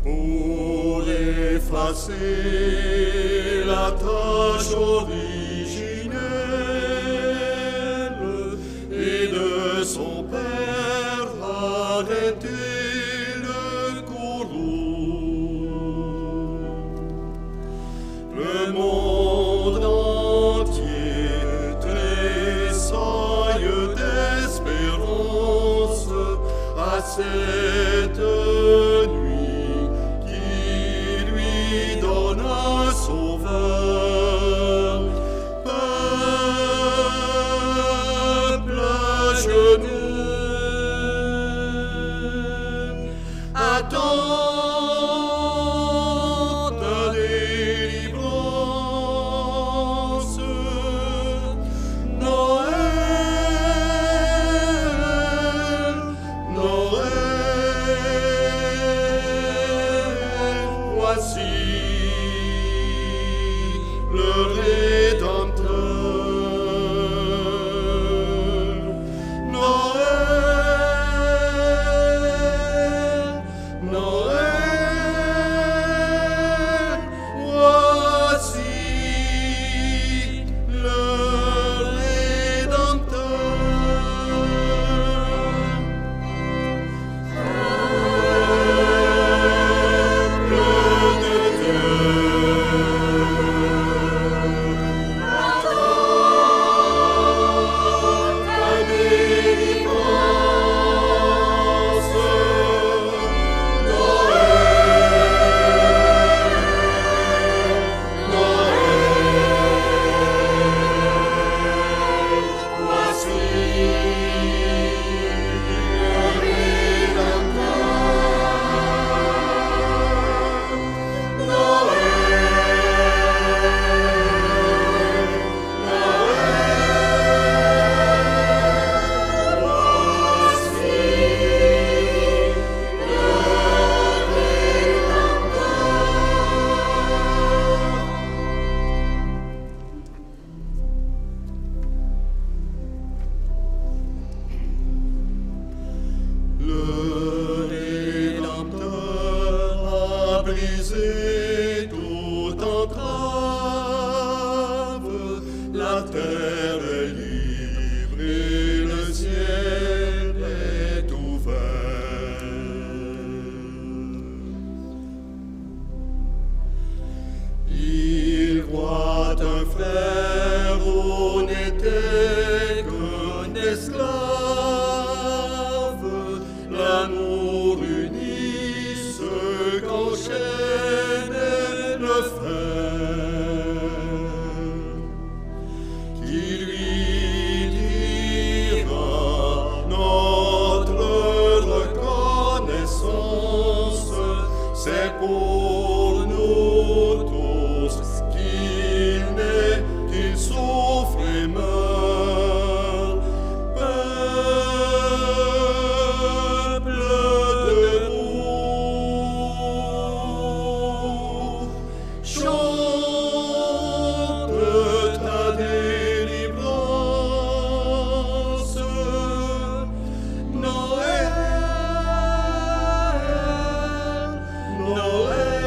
pour effacer la tâche originelle et de son père arrêter le courroux. Le monde entier tressaille d'espérance à cette nuit qui lui donne un sauveur. Peuple à genoux, attends ta délivrance. Noël, Noël, voici le Rédempteur. Noël, Noël, voici le Rédempteur. Peuple de ta délivrance. Noël, Noël, voici le Rédempteur. Le Rédempteur a brisé toute entrave, la terre est libre et le ciel est ouvert. Il voit un frère où n'était qu'un esclave, l'amour uni ce qu'enchaînait le frère, qui lui dira notre reconnaissance, c'est pour nous tous qu'il naît, qu'il souffre et meurt. Peuple debout, chante ta délivrance. Noël, Noël,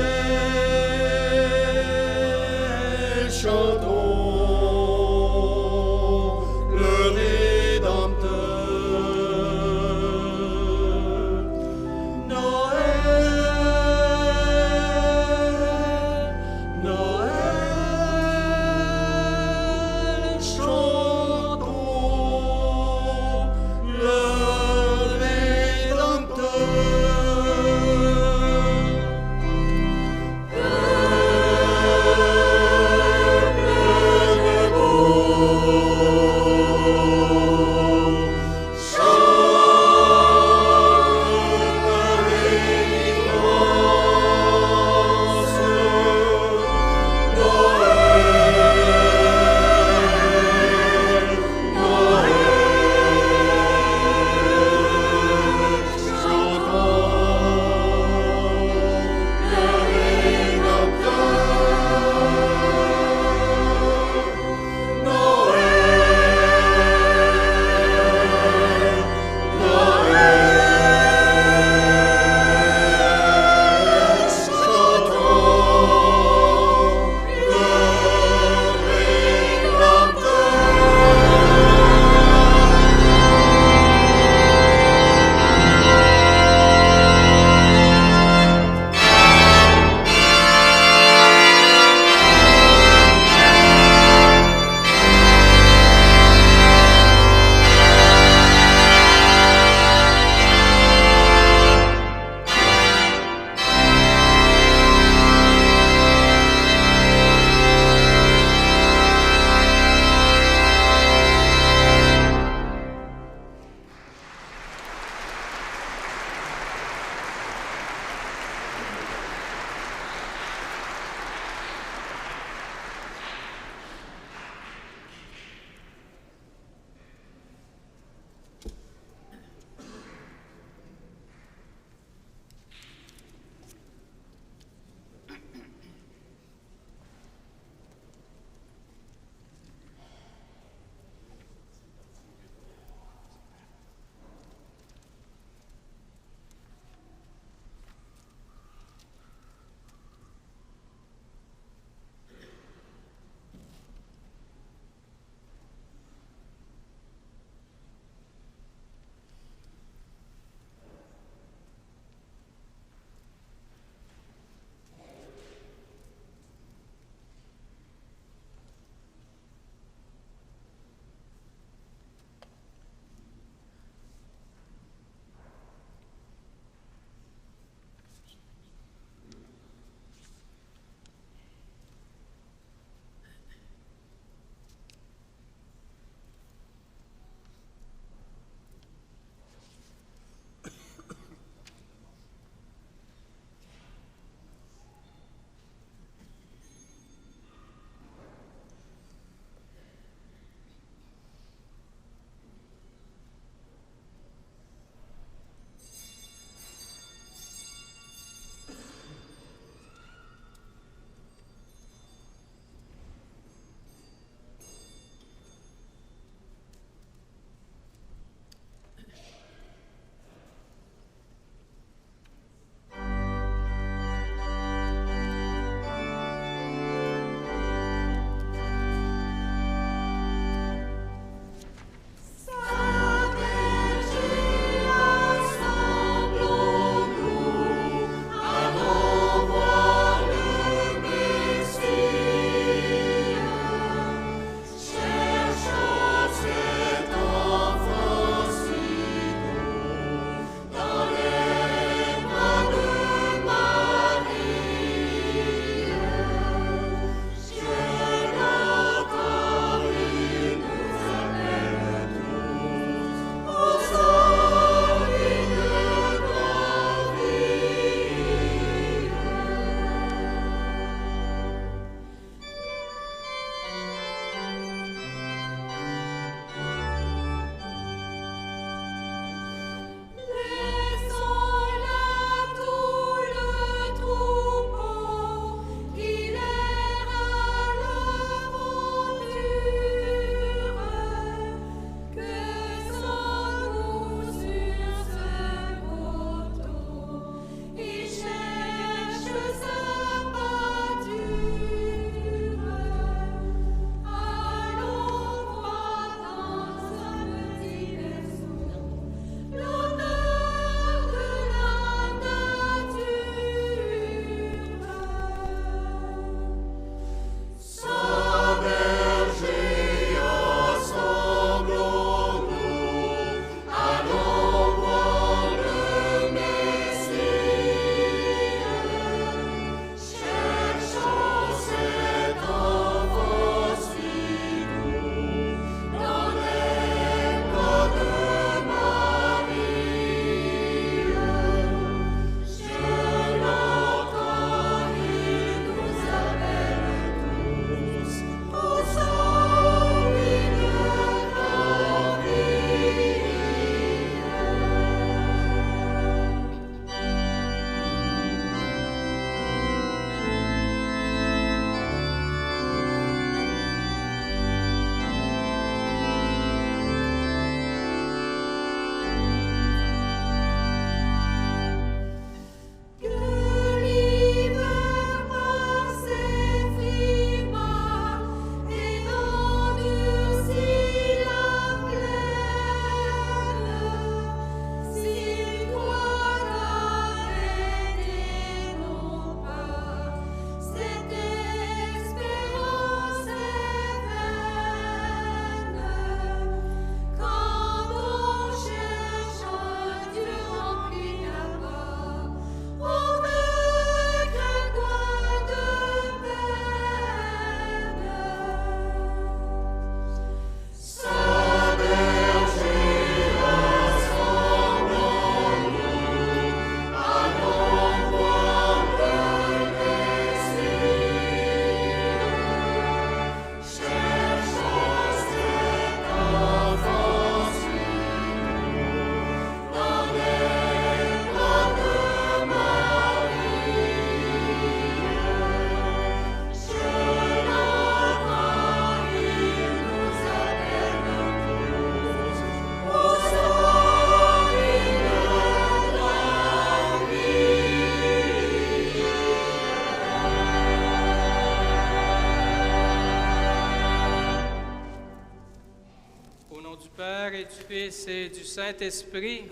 du Fils et du Saint-Esprit.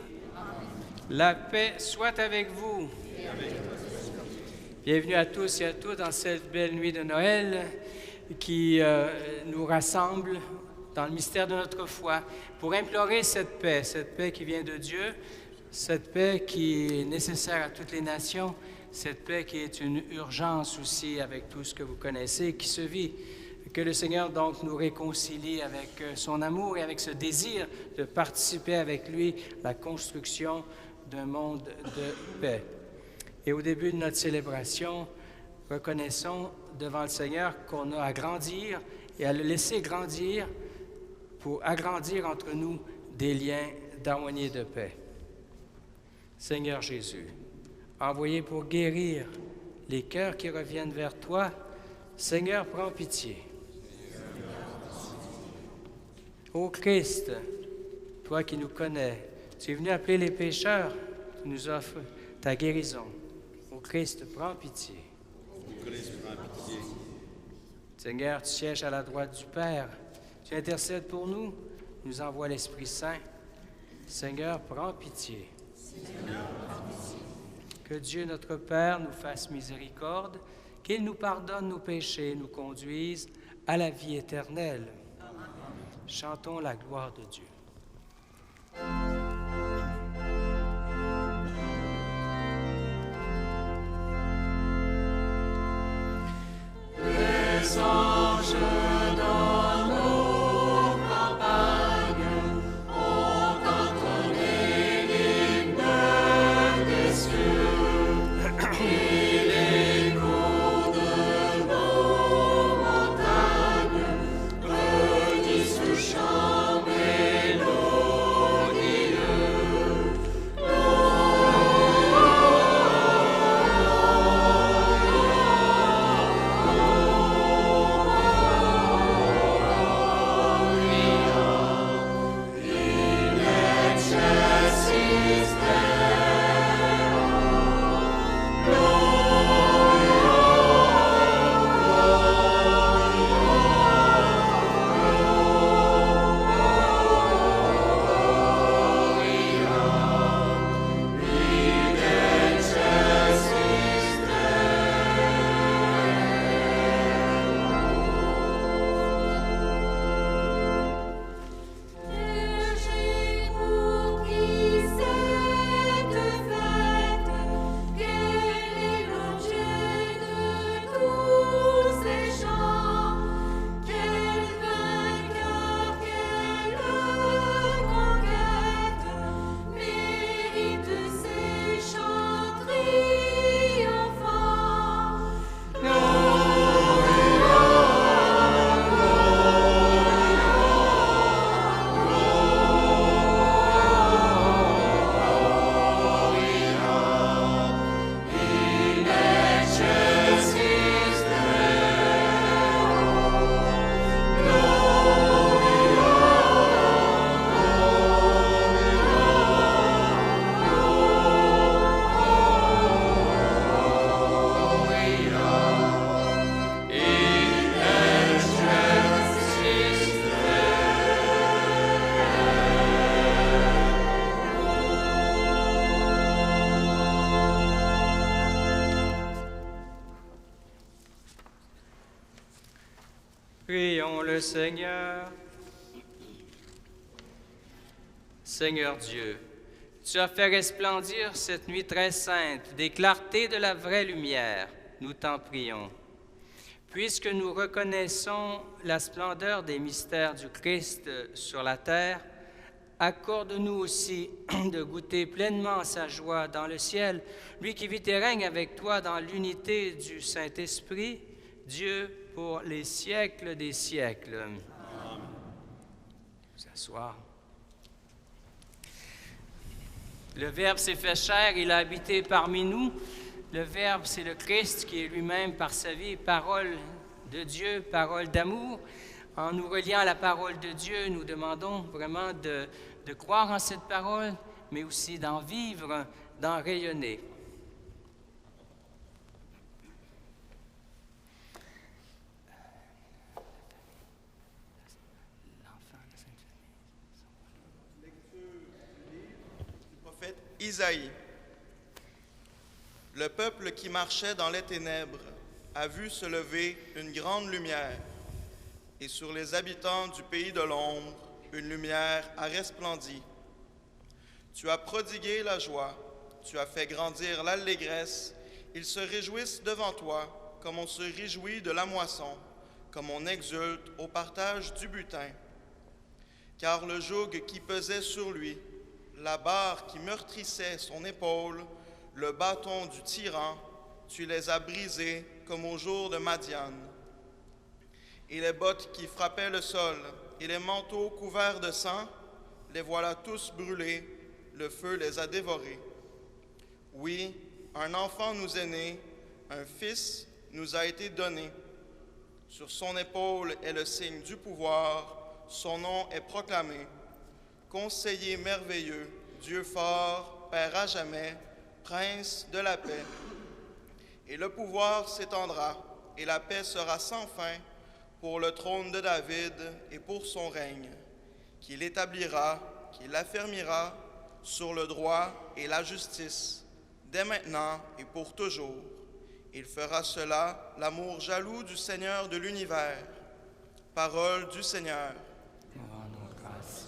La paix soit avec vous. Bienvenue à tous et à toutes dans cette belle nuit de Noël qui nous rassemble dans le mystère de notre foi pour implorer cette paix qui vient de Dieu, cette paix qui est nécessaire à toutes les nations, cette paix qui est une urgence aussi avec tout ce que vous connaissez, qui se vit. Que le Seigneur donc nous réconcilie avec son amour et avec ce désir de participer avec lui à la construction d'un monde de paix. Et au début de notre célébration, reconnaissons devant le Seigneur qu'on a à grandir et à le laisser grandir pour agrandir entre nous des liens d'harmonie et de paix. Seigneur Jésus, envoyé pour guérir les cœurs qui reviennent vers toi, Seigneur, prends pitié. Ô Christ, toi qui nous connais, tu es venu appeler les pécheurs, tu nous offres ta guérison. Ô Christ, prends pitié. Ô Christ, prends pitié. Seigneur, tu sièges à la droite du Père, tu intercèdes pour nous, nous envoies l'Esprit Saint. Seigneur, prends pitié. Seigneur, prends pitié. Que Dieu notre Père nous fasse miséricorde, qu'il nous pardonne nos péchés et nous conduise à la vie éternelle. Chantons la gloire de Dieu. Les anges dans nos campagnes ont entonné l'hymne des cieux et l'écho de nos montagnes redit ce chant mélodieux. Prions le Seigneur. Seigneur Dieu, tu as fait resplendir cette nuit très sainte des clartés de la vraie lumière. Nous t'en prions. Puisque nous reconnaissons la splendeur des mystères du Christ sur la terre, accorde-nous aussi de goûter pleinement sa joie dans le ciel, lui qui vit et règne avec toi dans l'unité du Saint-Esprit, Dieu pour les siècles des siècles. Amen. Vous asseoir. Le Verbe s'est fait chair, il a habité parmi nous. Le Verbe, c'est le Christ qui est lui-même par sa vie parole de Dieu, parole d'amour. En nous reliant à la parole de Dieu, nous demandons vraiment de croire en cette parole, mais aussi d'en vivre, d'en rayonner. Isaïe. Le peuple qui marchait dans les ténèbres a vu se lever une grande lumière, et sur les habitants du pays de l'ombre, une lumière a resplendi. Tu as prodigué la joie, tu as fait grandir l'allégresse, ils se réjouissent devant toi, comme on se réjouit de la moisson, comme on exulte au partage du butin. Car le joug qui pesait sur lui, la barre qui meurtrissait son épaule, le bâton du tyran, tu les as brisés comme au jour de Madian. Et les bottes qui frappaient le sol, et les manteaux couverts de sang, les voilà tous brûlés, le feu les a dévorés. Oui, un enfant nous est né, un fils nous a été donné. Sur son épaule est le signe du pouvoir, son nom est proclamé. Conseiller merveilleux, Dieu fort, Père à jamais, Prince de la paix. Et le pouvoir s'étendra, et la paix sera sans fin pour le trône de David et pour son règne, qu'il établira, qu'il affermira sur le droit et la justice, dès maintenant et pour toujours. Il fera cela, l'amour jaloux du Seigneur de l'univers. Parole du Seigneur. Rendons grâce.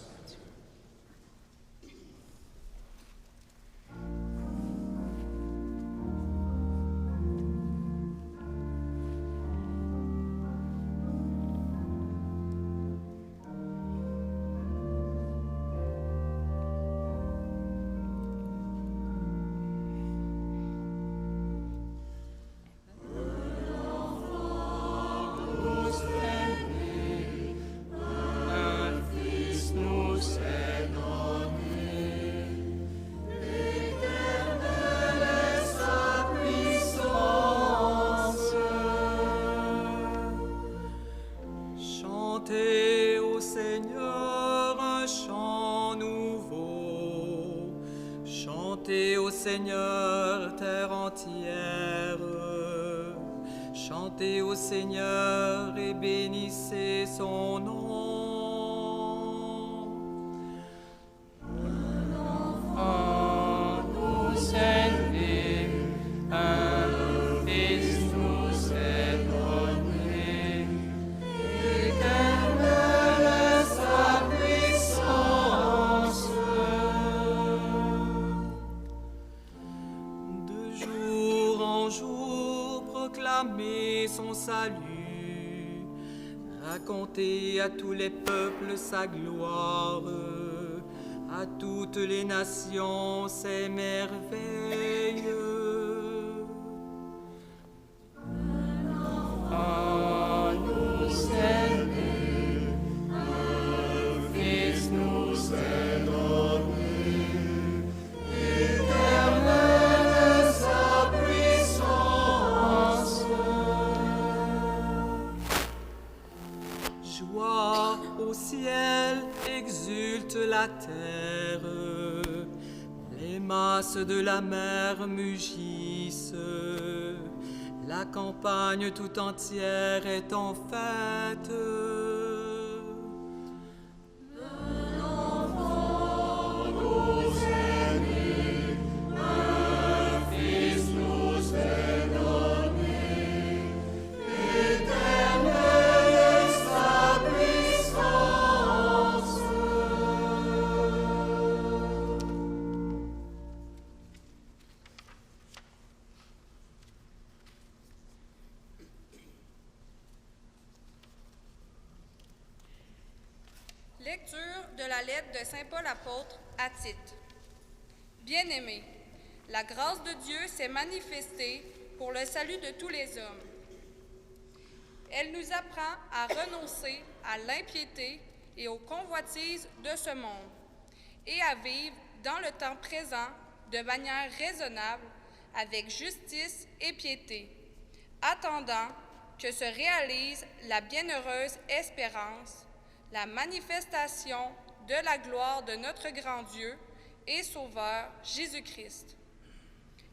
Chantez au Seigneur un chant nouveau. Chantez au Seigneur, terre entière. Chantez au Seigneur et bénissez son nom. En nous est né, un Fils nous est donné. Éternelle est sa puissance. De jour en jour, proclamez son salut. Racontez à tous les peuples sa gloire. À toutes les nations ses merveilles. En nous est né, un Fils nous est donné. Éternelle est sa puissance. Joie au ciel, exulte la terre. Les masses de la mer mugissent. La campagne tout entière est en fête. Lecture de la lettre de Saint Paul apôtre à Tite. Bien-aimés, la grâce de Dieu s'est manifestée pour le salut de tous les hommes. Elle nous apprend à renoncer à l'impiété et aux convoitises de ce monde et à vivre dans le temps présent de manière raisonnable, avec justice et piété, attendant que se réalise la bienheureuse espérance, la manifestation de la gloire de notre grand Dieu et Sauveur Jésus-Christ.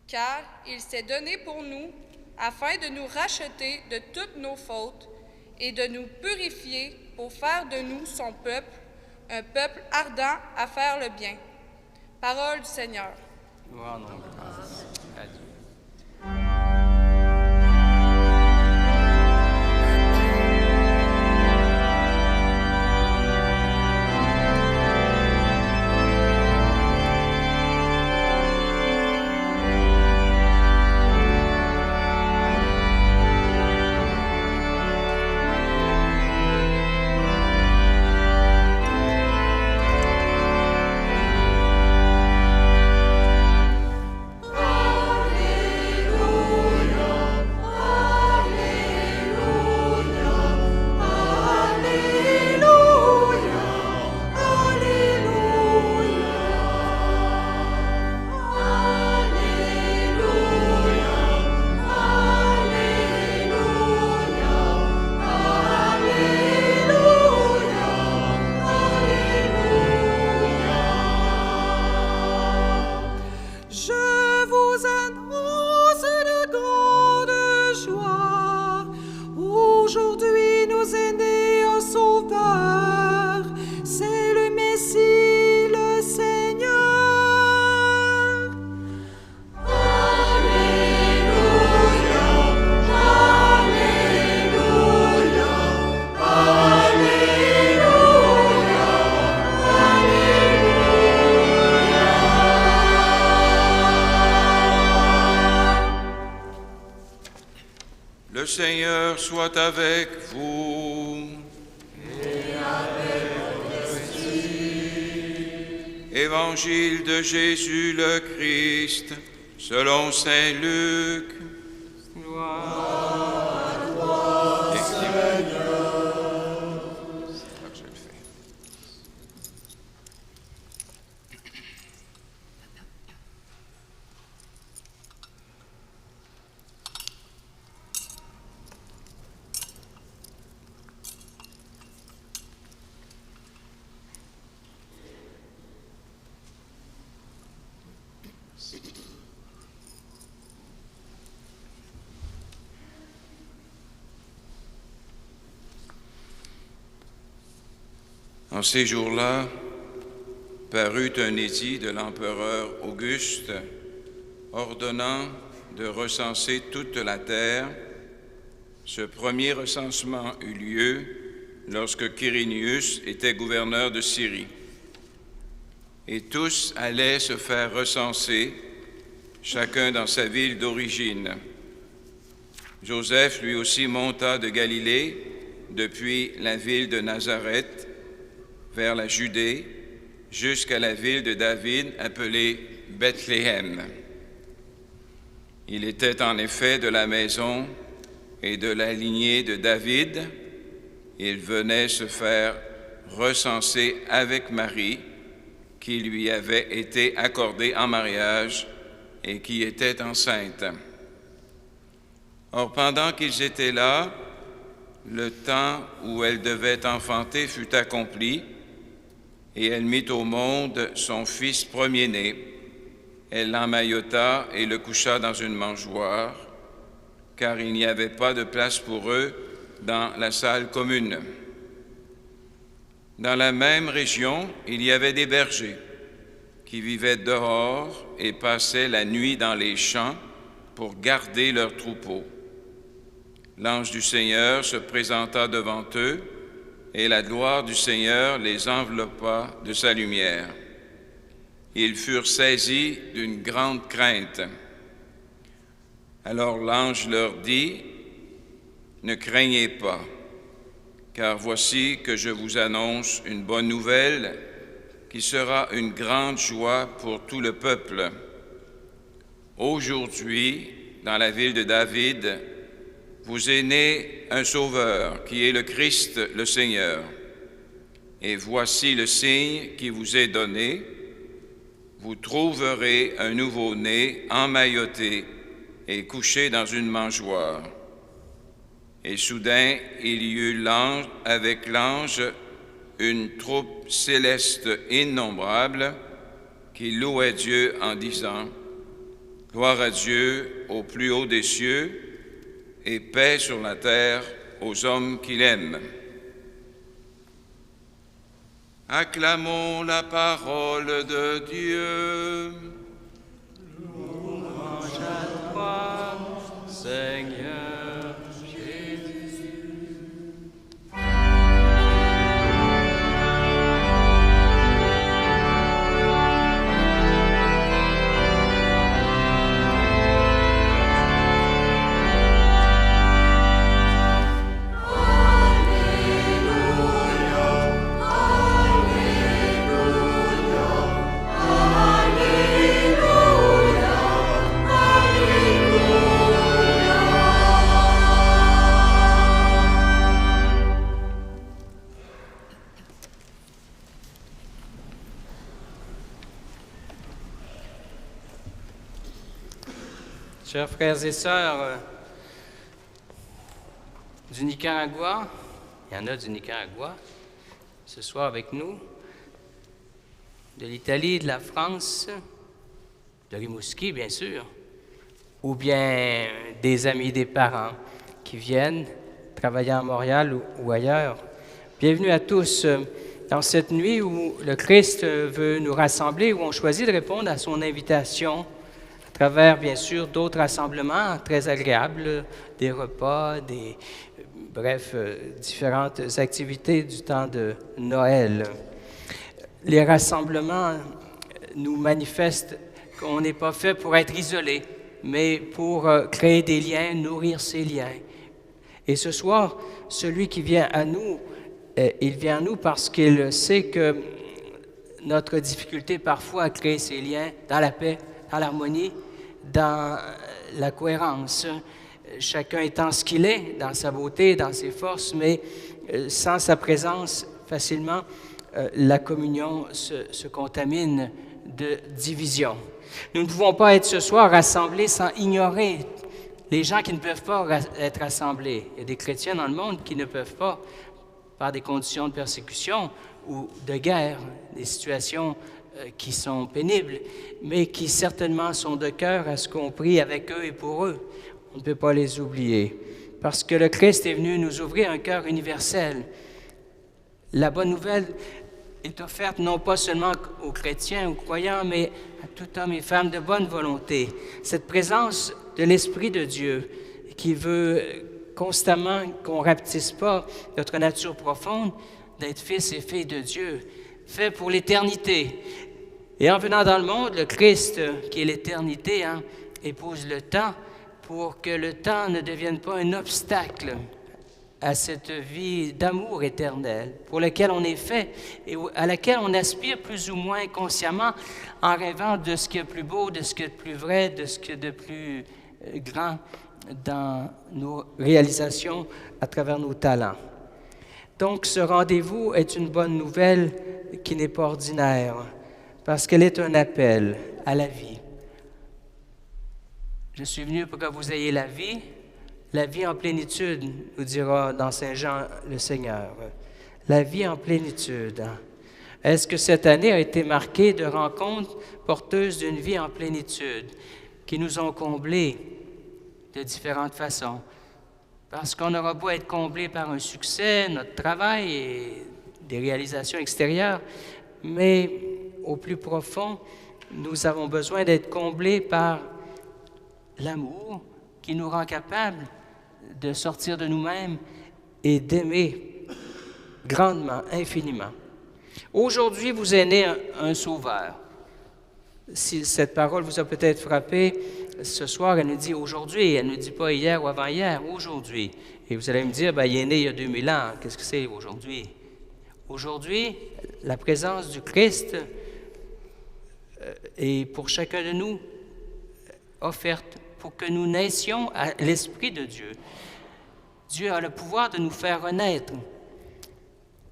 Car il s'est donné pour nous afin de nous racheter de toutes nos fautes et de nous purifier pour faire de nous son peuple, un peuple ardent à faire le bien. Parole du Seigneur. Nous rendons grâce à Dieu. Le Seigneur soit avec vous. Et avec votre esprit. Évangile de Jésus le Christ, selon saint Luc. Gloire à toi, Seigneur. Je le fais. En ces jours-là, parut un édit de l'empereur Auguste ordonnant de recenser toute la terre. Ce premier recensement eut lieu lorsque Quirinius était gouverneur de Syrie. Et tous allaient se faire recenser, chacun dans sa ville d'origine. Joseph, lui aussi, monta de Galilée, depuis la ville de Nazareth, vers la Judée, jusqu'à la ville de David, appelée Bethléem. Il était en effet de la maison et de la lignée de David. Il venait se faire recenser avec Marie, qui lui avait été accordée en mariage et qui était enceinte. Or, pendant qu'ils étaient là, le temps où elle devait enfanter fut accompli, et elle mit au monde son fils premier-né. Elle l'emmaillota et le coucha dans une mangeoire, car il n'y avait pas de place pour eux dans la salle commune. Dans la même région, il y avait des bergers qui vivaient dehors et passaient la nuit dans les champs pour garder leurs troupeaux. L'ange du Seigneur se présenta devant eux, et la gloire du Seigneur les enveloppa de sa lumière. Ils furent saisis d'une grande crainte. Alors l'ange leur dit, « Ne craignez pas, car voici que je vous annonce une bonne nouvelle qui sera une grande joie pour tout le peuple. Aujourd'hui, dans la ville de David, vous est né un Sauveur, qui est le Christ, le Seigneur. Et voici le signe qui vous est donné. Vous trouverez un nouveau-né emmailloté et couché dans une mangeoire. » Et soudain, il y eut avec l'ange une troupe céleste innombrable qui louait Dieu en disant, « Gloire à Dieu au plus haut des cieux, et paix sur la terre aux hommes qu'il aime. » Acclamons la parole de Dieu. Seigneur Jésus. Chers frères et sœurs du Nicaragua, il y en a du Nicaragua ce soir avec nous, de l'Italie, de la France, de Rimouski bien sûr, ou bien des amis des parents qui viennent travailler à Montréal ou ailleurs. Bienvenue à tous dans cette nuit où le Christ veut nous rassembler, où on choisit de répondre à son invitation à travers, bien sûr, d'autres rassemblements très agréables, des repas, différentes activités du temps de Noël. Les rassemblements nous manifestent qu'on n'est pas fait pour être isolé, mais pour créer des liens, nourrir ces liens. Et ce soir, celui qui vient à nous, il vient à nous parce qu'il sait que notre difficulté parfois à créer ces liens dans la paix, dans l'harmonie, dans la cohérence, chacun étant ce qu'il est, dans sa beauté, dans ses forces, mais sans sa présence, facilement, la communion se contamine de division. Nous ne pouvons pas être ce soir rassemblés sans ignorer les gens qui ne peuvent pas être rassemblés. Il y a des chrétiens dans le monde qui ne peuvent pas, par des conditions de persécution ou de guerre, des situations qui sont pénibles, mais qui certainement sont de cœur à ce qu'on prie avec eux et pour eux. On ne peut pas les oublier, parce que le Christ est venu nous ouvrir un cœur universel. La bonne nouvelle est offerte non pas seulement aux chrétiens, aux croyants, mais à tout homme et femme de bonne volonté. Cette présence de l'Esprit de Dieu qui veut constamment qu'on ne rapetisse pas notre nature profonde d'être fils et filles de Dieu, fait pour l'éternité. Et en venant dans le monde, le Christ, qui est l'éternité, épouse le temps pour que le temps ne devienne pas un obstacle à cette vie d'amour éternel pour laquelle on est fait et à laquelle on aspire plus ou moins consciemment en rêvant de ce qui est plus beau, de ce qui est plus vrai, de ce qui est de plus grand dans nos réalisations à travers nos talents. Donc, ce rendez-vous est une bonne nouvelle qui n'est pas ordinaire, parce qu'elle est un appel à la vie. Je suis venu pour que vous ayez la vie en plénitude, nous dira dans Saint Jean le Seigneur. La vie en plénitude. Est-ce que cette année a été marquée de rencontres porteuses d'une vie en plénitude, qui nous ont comblés de différentes façons? Parce qu'on aura beau être comblé par un succès, notre travail et des réalisations extérieures, mais au plus profond, nous avons besoin d'être comblés par l'amour qui nous rend capables de sortir de nous-mêmes et d'aimer grandement, infiniment. Aujourd'hui, vous est né un sauveur. Si cette parole vous a peut-être frappé, ce soir, elle nous dit aujourd'hui, elle ne dit pas hier ou avant-hier, aujourd'hui. Et vous allez me dire, il est né il y a 2000 ans, qu'est-ce que c'est aujourd'hui? Aujourd'hui, la présence du Christ est pour chacun de nous offerte pour que nous naissions à l'Esprit de Dieu. Dieu a le pouvoir de nous faire renaître.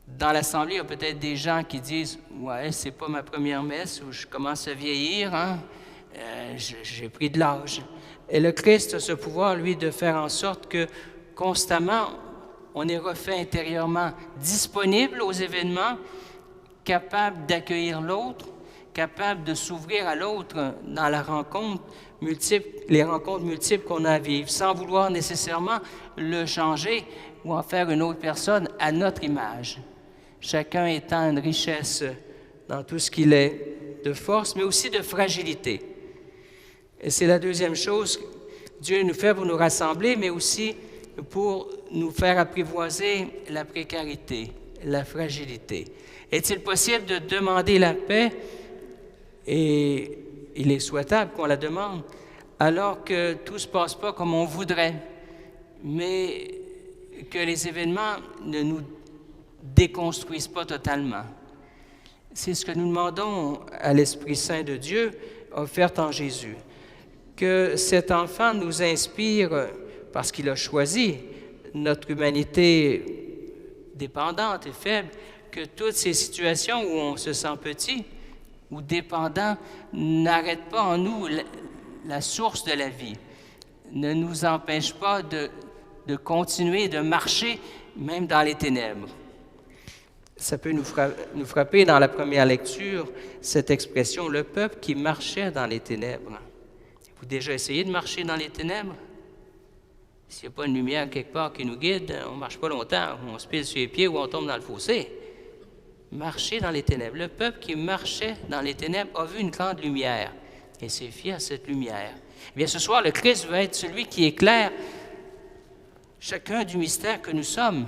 Dans l'Assemblée, il y a peut-être des gens qui disent « Ouais, c'est pas ma première messe où je commence à vieillir, j'ai pris de l'âge. » Et le Christ a ce pouvoir, lui, de faire en sorte que constamment, on est refait intérieurement, disponible aux événements, capable d'accueillir l'autre, capable de s'ouvrir à l'autre dans la rencontre multiple, les rencontres multiples qu'on a à vivre, sans vouloir nécessairement le changer ou en faire une autre personne à notre image. Chacun étant une richesse dans tout ce qu'il est, de force, mais aussi de fragilité. Et c'est la deuxième chose. Dieu nous fait pour nous rassembler, mais aussi pour nous faire apprivoiser la précarité, la fragilité. Est-il possible de demander la paix, et il est souhaitable qu'on la demande, alors que tout ne se passe pas comme on voudrait, mais que les événements ne nous déconstruisent pas totalement? C'est ce que nous demandons à l'Esprit Saint de Dieu, offert en Jésus. Que cet enfant nous inspire, parce qu'il a choisi notre humanité dépendante et faible, que toutes ces situations où on se sent petit ou dépendant n'arrêtent pas en nous la source de la vie, ne nous empêchent pas de continuer, de marcher, même dans les ténèbres. Ça peut nous frapper dans la première lecture, cette expression, le peuple qui marchait dans les ténèbres. Vous avez déjà essayé de marcher dans les ténèbres? S'il n'y a pas une lumière quelque part qui nous guide, on ne marche pas longtemps, on se pile sur les pieds ou on tombe dans le fossé. Marcher dans les ténèbres. Le peuple qui marchait dans les ténèbres a vu une grande lumière et s'est fié à cette lumière. Eh bien, ce soir, le Christ veut être celui qui éclaire chacun du mystère que nous sommes,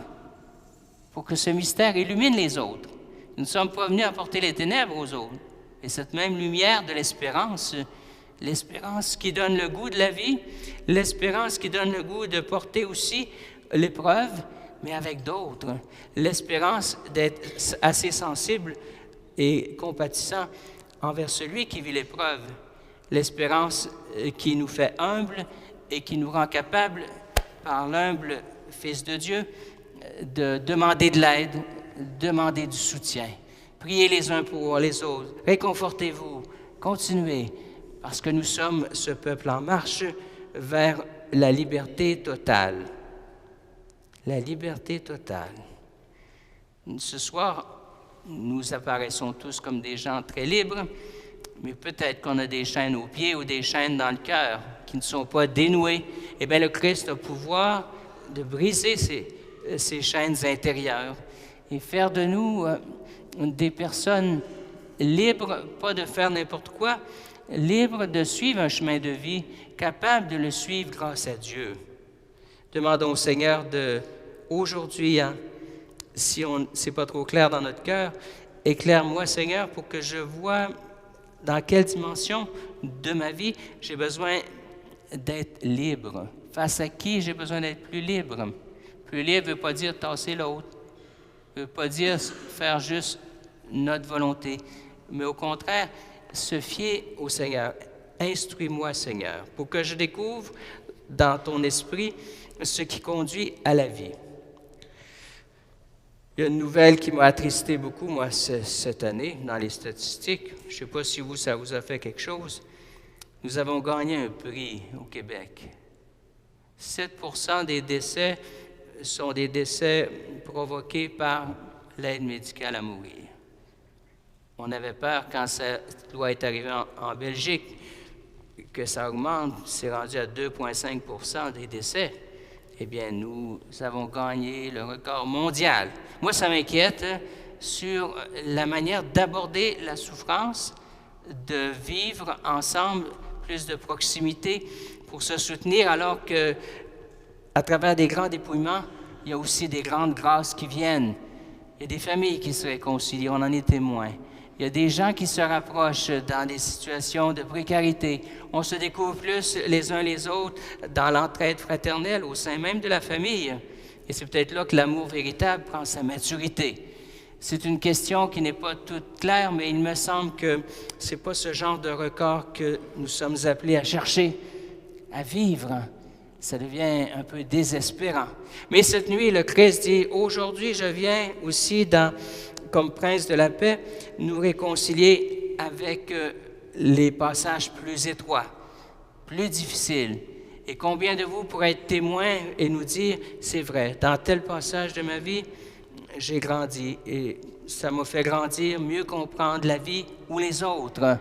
pour que ce mystère illumine les autres. Nous ne sommes pas venus apporter les ténèbres aux autres. Et cette même lumière de l'espérance, l'espérance qui donne le goût de la vie, l'espérance qui donne le goût de porter aussi l'épreuve, mais avec d'autres. L'espérance d'être assez sensible et compatissant envers celui qui vit l'épreuve. L'espérance qui nous fait humbles et qui nous rend capables, par l'humble Fils de Dieu, de demander de l'aide, demander du soutien. Priez les uns pour les autres. Réconfortez-vous. Continuez, parce que nous sommes ce peuple en marche vers la liberté totale. La liberté totale. Ce soir, nous apparaissons tous comme des gens très libres, mais peut-être qu'on a des chaînes aux pieds ou des chaînes dans le cœur qui ne sont pas dénouées. Eh bien, le Christ a le pouvoir de briser ces chaînes intérieures et faire de nous des personnes libres, pas de faire n'importe quoi, libres de suivre un chemin de vie, capables de le suivre grâce à Dieu. Demandons au Seigneur aujourd'hui, si c'est pas trop clair dans notre cœur, éclaire-moi, Seigneur, pour que je vois dans quelle dimension de ma vie j'ai besoin d'être libre. Face à qui j'ai besoin d'être plus libre. Plus libre ne veut pas dire tasser l'autre, ne veut pas dire faire juste notre volonté, mais au contraire, se fier au Seigneur. Instruis-moi, Seigneur, pour que je découvre dans ton esprit ce qui conduit à la vie. Il y a une nouvelle qui m'a attristé beaucoup, moi, cette année, dans les statistiques. Je ne sais pas si ça vous a fait quelque chose. Nous avons gagné un prix au Québec. 7% des décès sont des décès provoqués par l'aide médicale à mourir. On avait peur, quand cette loi est arrivée en Belgique, que ça augmente, c'est rendu à 2,5% des décès. Eh bien, nous avons gagné le record mondial. Moi, ça m'inquiète sur la manière d'aborder la souffrance, de vivre ensemble plus de proximité pour se soutenir, alors que, à travers des grands dépouillements, il y a aussi des grandes grâces qui viennent. Il y a des familles qui se réconcilient, on en est témoin. Il y a des gens qui se rapprochent dans des situations de précarité. On se découvre plus les uns les autres dans l'entraide fraternelle au sein même de la famille. Et c'est peut-être là que l'amour véritable prend sa maturité. C'est une question qui n'est pas toute claire, mais il me semble que ce n'est pas ce genre de record que nous sommes appelés à chercher, à vivre. Ça devient un peu désespérant. Mais cette nuit, le Christ dit, « Aujourd'hui, je viens aussi comme prince de la paix, nous réconcilier avec les passages plus étroits, plus difficiles. Et combien de vous pourraient être témoins et nous dire, c'est vrai, dans tel passage de ma vie, j'ai grandi et ça m'a fait grandir, mieux comprendre la vie ou les autres,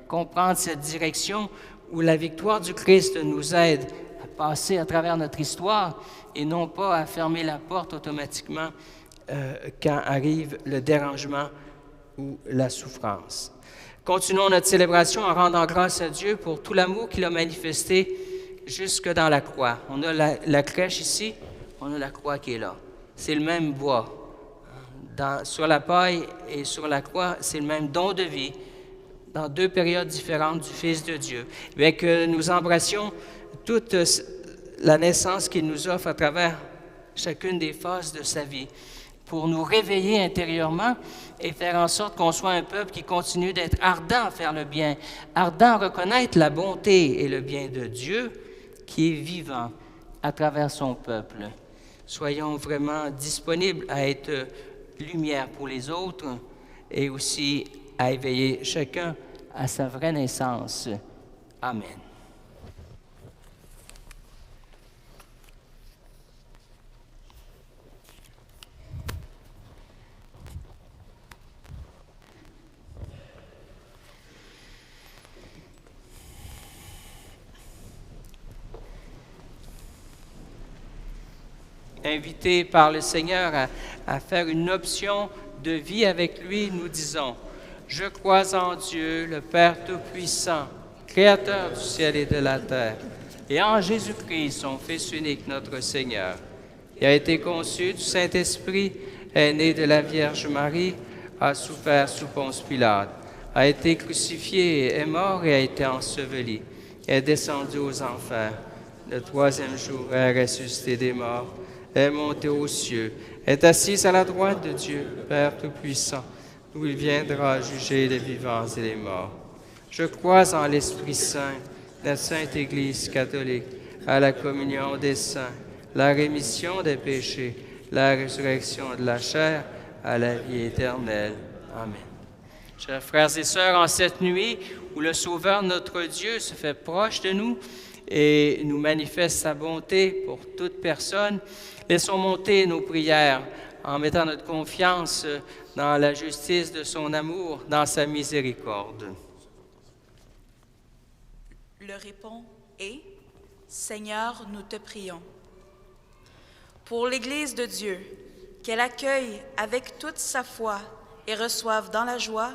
comprendre cette direction où la victoire du Christ nous aide à passer à travers notre histoire et non pas à fermer la porte automatiquement quand arrive le dérangement ou la souffrance. Continuons notre célébration en rendant grâce à Dieu pour tout l'amour qu'il a manifesté jusque dans la croix. On a la crèche ici, on a la croix qui est là. C'est le même bois. Sur la paille et sur la croix, c'est le même don de vie dans deux périodes différentes du Fils de Dieu. Mais que nous embrassions toute la naissance qu'il nous offre à travers chacune des phases de sa vie pour nous réveiller intérieurement et faire en sorte qu'on soit un peuple qui continue d'être ardent à faire le bien, ardent à reconnaître la bonté et le bien de Dieu qui est vivant à travers son peuple. Soyons vraiment disponibles à être lumière pour les autres et aussi à éveiller chacun à sa vraie naissance. Amen. Invités par le Seigneur à faire une option de vie avec lui, nous disons: je crois en Dieu, le Père Tout-Puissant, Créateur du ciel et de la terre, et en Jésus-Christ, son Fils unique, notre Seigneur, qui a été conçu du Saint-Esprit, est né de la Vierge Marie, a souffert sous Ponce Pilate, a été crucifié, est mort et a été enseveli, est descendu aux enfers. Le troisième jour est ressuscité des morts, est monté aux cieux, est assis à la droite de Dieu, Père Tout-Puissant, où il viendra juger les vivants et les morts. Je crois en l'Esprit Saint, la Sainte Église catholique, à la communion des saints, la rémission des péchés, la résurrection de la chair, à la vie éternelle. Amen. Chers frères et sœurs, en cette nuit où le Sauveur, notre Dieu, se fait proche de nous et nous manifeste sa bonté pour toute personne, laissons monter nos prières en mettant notre confiance dans la justice de son amour, dans sa miséricorde. Le répond est: Seigneur, nous te prions. Pour l'Église de Dieu, qu'elle accueille avec toute sa foi et reçoive dans la joie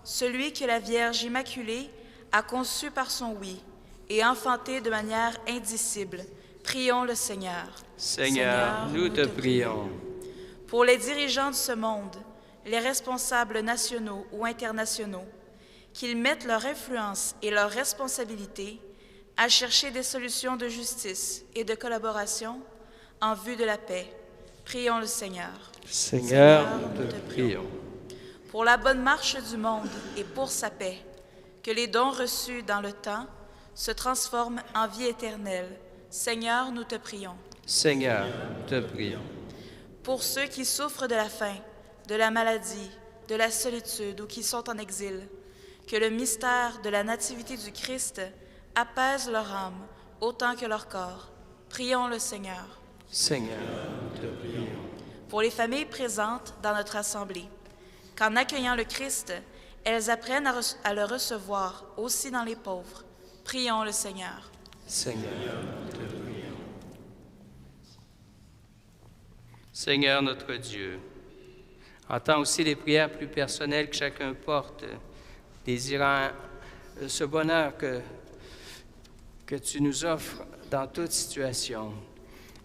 celui que la Vierge Immaculée a conçu par son oui et enfanté de manière indicible. Prions le Seigneur. Seigneur, nous te prions. Pour les dirigeants de ce monde, les responsables nationaux ou internationaux, qu'ils mettent leur influence et leur responsabilité à chercher des solutions de justice et de collaboration en vue de la paix. Prions le Seigneur. Seigneur, nous te prions. Pour la bonne marche du monde et pour sa paix, que les dons reçus dans le temps se transforment en vie éternelle. Seigneur, nous te prions. Seigneur, nous te prions. Pour ceux qui souffrent de la faim, de la maladie, de la solitude ou qui sont en exil, que le mystère de la nativité du Christ apaise leur âme autant que leur corps. Prions le Seigneur. Seigneur, nous te prions. Pour les familles présentes dans notre assemblée, qu'en accueillant le Christ, elles apprennent à le recevoir aussi dans les pauvres. Prions le Seigneur. Seigneur, nous te prions. Seigneur notre Dieu, entends aussi les prières plus personnelles que chacun porte, désirant ce bonheur que tu nous offres dans toute situation.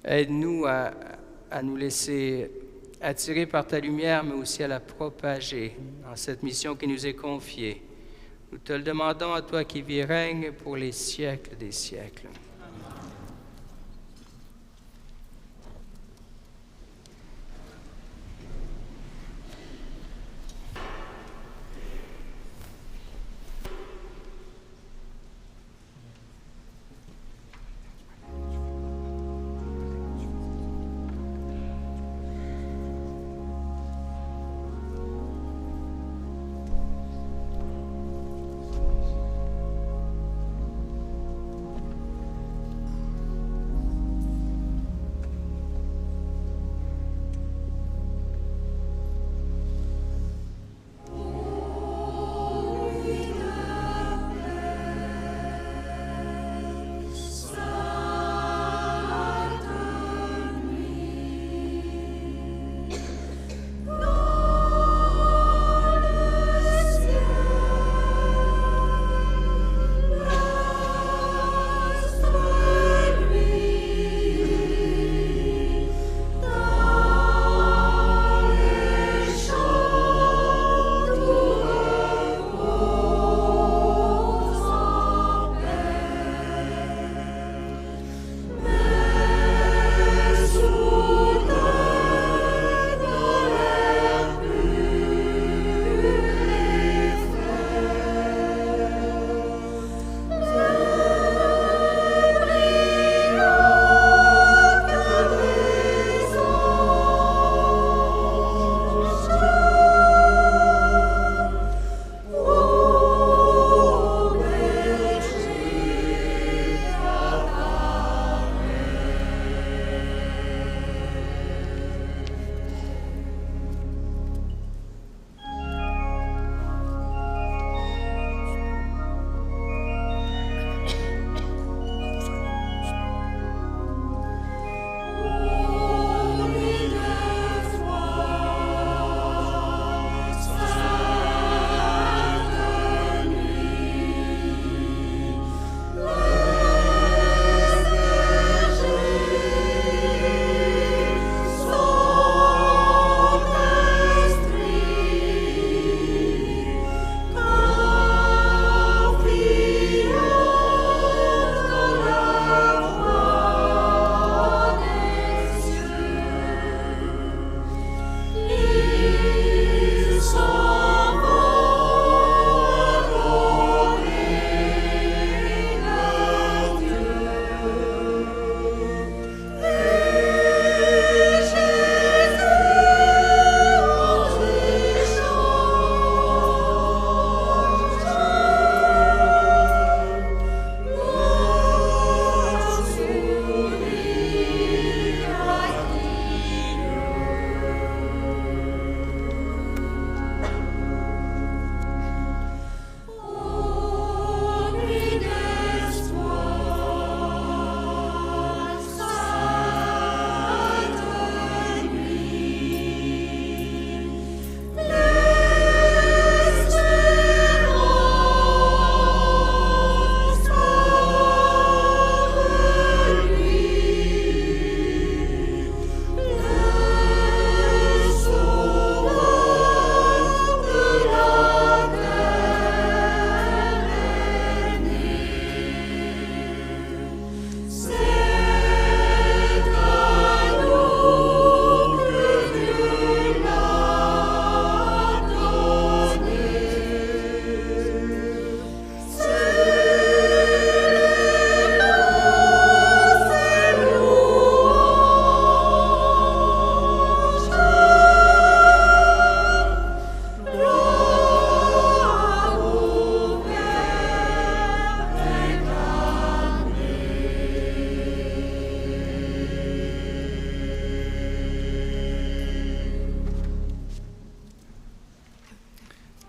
Aide-nous à nous laisser attirer par ta lumière, mais aussi à la propager dans cette mission qui nous est confiée. Nous te le demandons à toi qui vis et règne pour les siècles des siècles.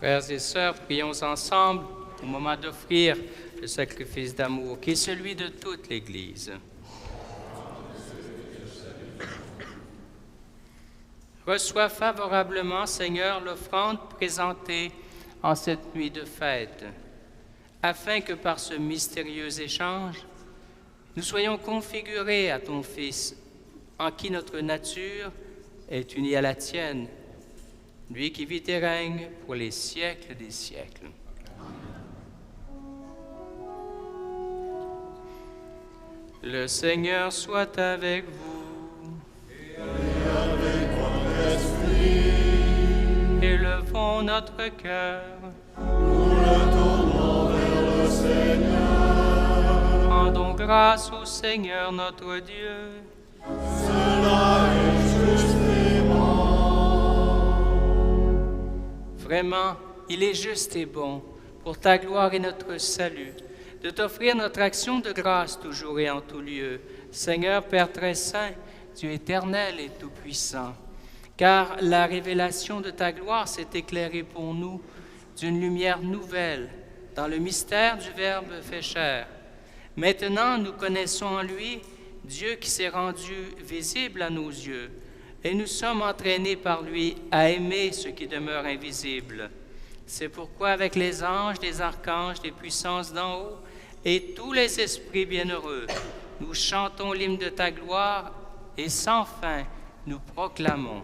Frères et sœurs, prions ensemble au moment d'offrir le sacrifice d'amour qui est celui de toute l'Église. Reçois favorablement, Seigneur, l'offrande présentée en cette nuit de fête, afin que par ce mystérieux échange, nous soyons configurés à ton Fils, en qui notre nature est unie à la tienne, lui qui vit et règne pour les siècles des siècles. Le Seigneur soit avec vous. Élevons notre cœur. Nous le tournons vers le Seigneur. Rendons grâce au Seigneur notre Dieu. Cela est juste et bon. Vraiment, il est juste et bon, pour ta gloire et notre salut, de t'offrir notre action de grâce toujours et en tout lieu. Seigneur Père très saint, Dieu éternel et tout-puissant, car la révélation de ta gloire s'est éclairée pour nous d'une lumière nouvelle dans le mystère du Verbe fait chair. Maintenant, nous connaissons en lui Dieu qui s'est rendu visible à nos yeux, et nous sommes entraînés par lui à aimer ce qui demeure invisible. C'est pourquoi avec les anges, les archanges, les puissances d'en haut et tous les esprits bienheureux, nous chantons l'hymne de ta gloire et sans fin nous proclamons.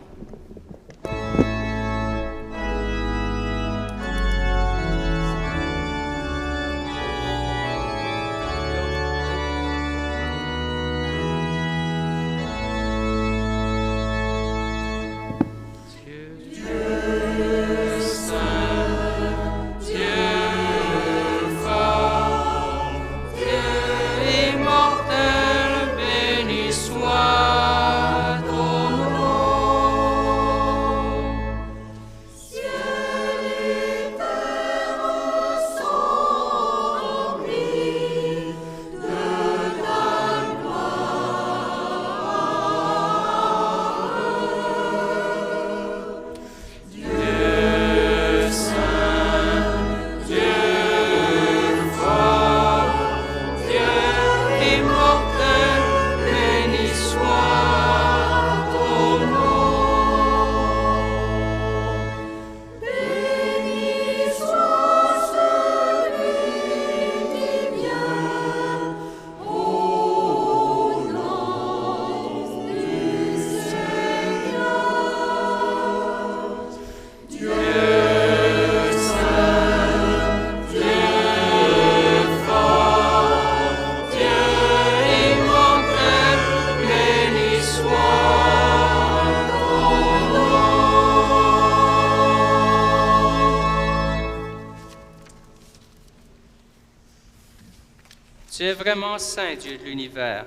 Tu es vraiment saint, Dieu de l'univers.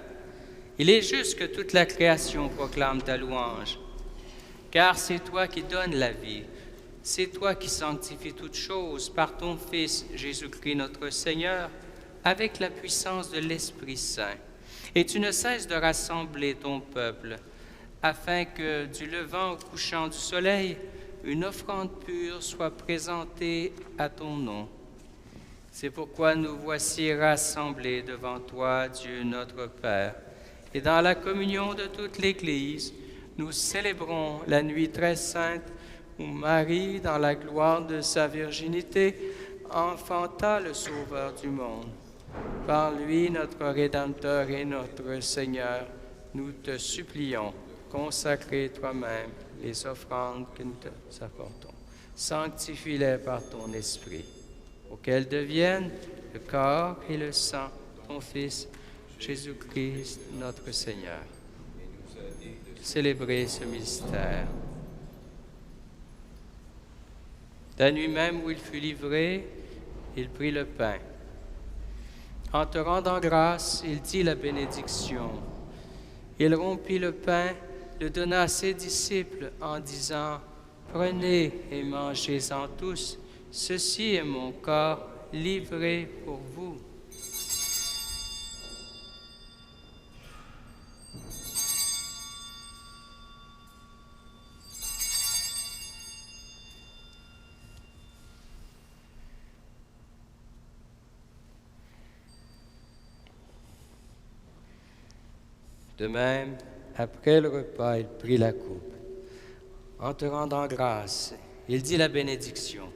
Il est juste que toute la création proclame ta louange, car c'est toi qui donnes la vie, c'est toi qui sanctifies toutes choses par ton Fils Jésus-Christ notre Seigneur, avec la puissance de l'Esprit Saint. Et tu ne cesses de rassembler ton peuple, afin que du levant au couchant du soleil, une offrande pure soit présentée à ton nom. C'est pourquoi nous voici rassemblés devant toi, Dieu notre Père, et dans la communion de toute l'Église, nous célébrons la nuit très sainte où Marie, dans la gloire de sa virginité, enfanta le Sauveur du monde. Par lui, notre Rédempteur et notre Seigneur, nous te supplions, consacrer toi-même les offrandes que nous te apportons. Sanctifie-les par ton Esprit, auxquelles deviennent le corps et le sang de ton Fils, Jésus-Christ, notre Seigneur. Célébrez ce mystère. La nuit même où il fut livré, il prit le pain. En te rendant grâce, il dit la bénédiction. Il rompit le pain, le donna à ses disciples en disant, « Prenez et mangez-en tous, ceci est mon corps livré pour vous. » De même, après le repas, il prit la coupe. En te rendant grâce, il dit la bénédiction,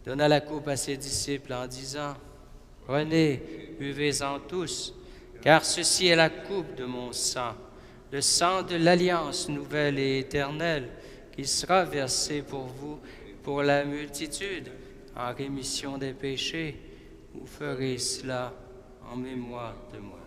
donna la coupe à ses disciples en disant, « Prenez, buvez-en tous, car ceci est la coupe de mon sang, le sang de l'alliance nouvelle et éternelle, qui sera versé pour vous, pour la multitude, en rémission des péchés. Vous ferez cela en mémoire de moi. »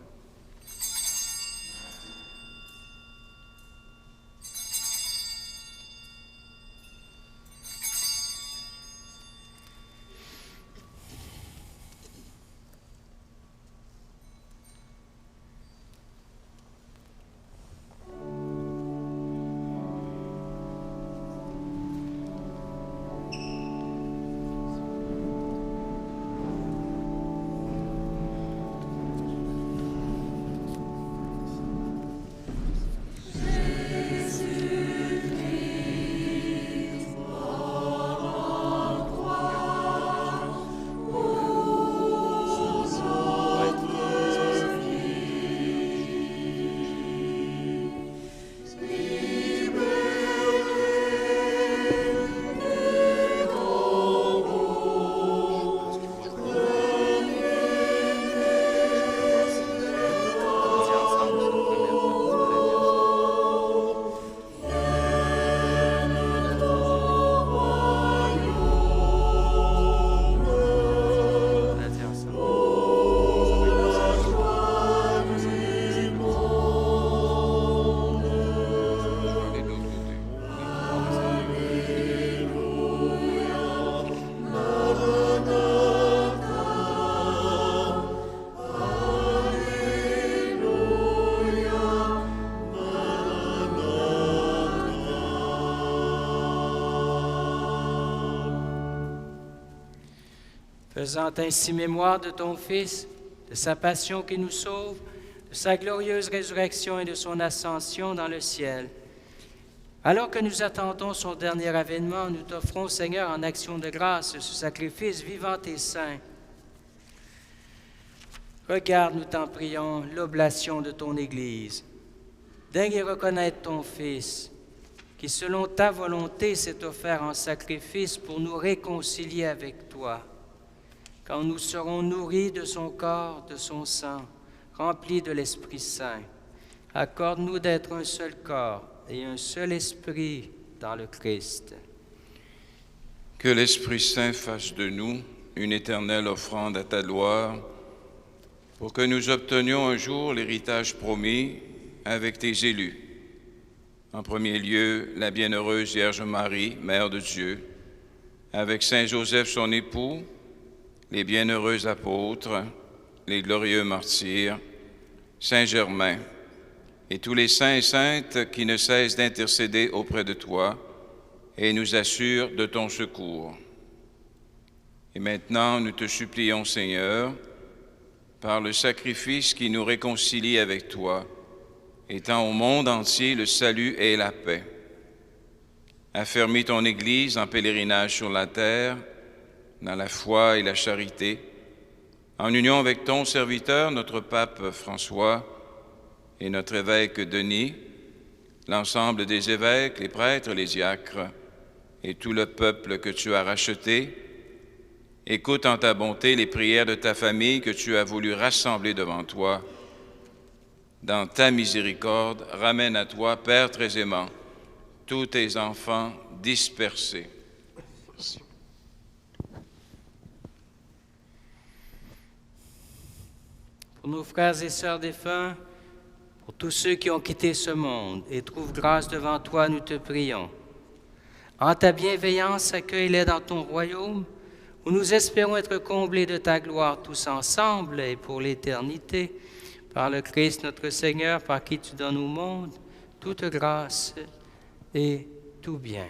Faisant ainsi mémoire de ton Fils, de sa passion qui nous sauve, de sa glorieuse résurrection et de son ascension dans le ciel. Alors que nous attendons son dernier avènement, nous t'offrons, Seigneur, en action de grâce, ce sacrifice vivant et saint. Regarde, nous t'en prions, l'oblation de ton Église. Daigne reconnaître ton Fils, qui selon ta volonté s'est offert en sacrifice pour nous réconcilier avec toi. Quand nous serons nourris de son corps, de son sang, remplis de l'Esprit Saint, accorde-nous d'être un seul corps et un seul esprit dans le Christ. Que l'Esprit Saint fasse de nous une éternelle offrande à ta gloire, pour que nous obtenions un jour l'héritage promis avec tes élus. En premier lieu, la bienheureuse Vierge Marie, Mère de Dieu, avec Saint Joseph son époux, les bienheureux apôtres, les glorieux martyrs, Saint Germain, et tous les saints et saintes qui ne cessent d'intercéder auprès de toi et nous assurent de ton secours. Et maintenant, nous te supplions, Seigneur, par le sacrifice qui nous réconcilie avec toi, étends au monde entier le salut et la paix. Affermis ton Église en pèlerinage sur la terre, dans la foi et la charité, en union avec ton serviteur, notre pape François, et notre évêque Denis, l'ensemble des évêques, les prêtres, les diacres, et tout le peuple que tu as racheté. Écoute en ta bonté les prières de ta famille que tu as voulu rassembler devant toi. Dans ta miséricorde, ramène à toi, Père très aimant, tous tes enfants dispersés. Merci. Pour nos frères et sœurs défunts, pour tous ceux qui ont quitté ce monde et trouvent grâce devant toi, nous te prions. En ta bienveillance, accueille-les dans ton royaume, où nous espérons être comblés de ta gloire tous ensemble et pour l'éternité, par le Christ notre Seigneur, par qui tu donnes au monde toute grâce et tout bien.